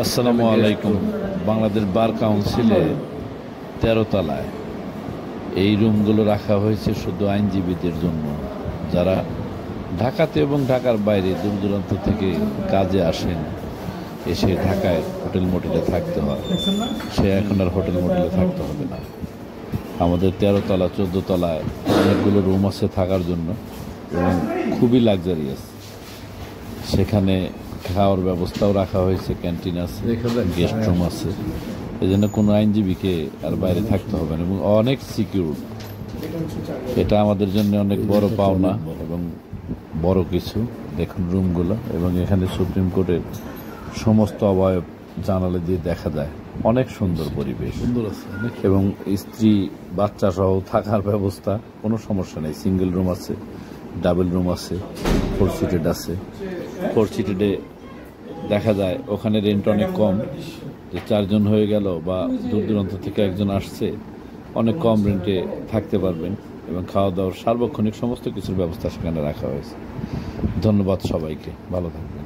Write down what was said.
আসসালামু আলাইকুম। বাংলাদেশ বার কাউন্সিলে ১৩ তলায় এই রুমগুলো রাখা হয়েছে শুধু আইনজীবীদের জন্য, যারা ঢাকাতে এবং ঢাকার বাইরে দূর দূরান্ত থেকে কাজে আসেন, এসে ঢাকায় হোটেল মোটেলে থাকতে হয়। সে এখন আর হোটেল মোটেলে থাকতে হবে না। আমাদের ১৩ তলা ১৪ তলায় অনেকগুলো রুম আছে থাকার জন্য এবং খুবই লাক্সারিয়াস। সেখানে খাওয়ার ব্যবস্থাও রাখা হয়েছে, ক্যান্টিন আছে, গেস্ট রুম আছে। এই জন্য কোনো আইনজীবীকে আর বাইরে থাকতে হবে না এবং অনেক সিকিউর। এটা আমাদের জন্য অনেক বড় পাওনা এবং বড় কিছু। দেখুন রুমগুলো, এবং এখানে সুপ্রিম কোর্টের সমস্ত অবয়ব জানালা দিয়ে দেখা যায়। অনেক সুন্দর পরিবেশ, সুন্দর আছে এবং স্ত্রী বাচ্চা সহ থাকার ব্যবস্থা, কোনো সমস্যা নেই। সিঙ্গেল রুম আছে, ডাবল রুম আছে, 4 সিটেড আছে। 4 সিটেডে দেখা যায় ওখানে রেন্ট অনেক কম, যে 4 জন হয়ে গেল বা দূর দূরান্ত থেকে একজন আসছে, অনেক কম রেন্টে থাকতে পারবেন এবং খাওয়া দাওয়ার সার্বক্ষণিক সমস্ত কিছুর ব্যবস্থা সেখানে রাখা হয়েছে। ধন্যবাদ সবাইকে, ভালো থাকবেন।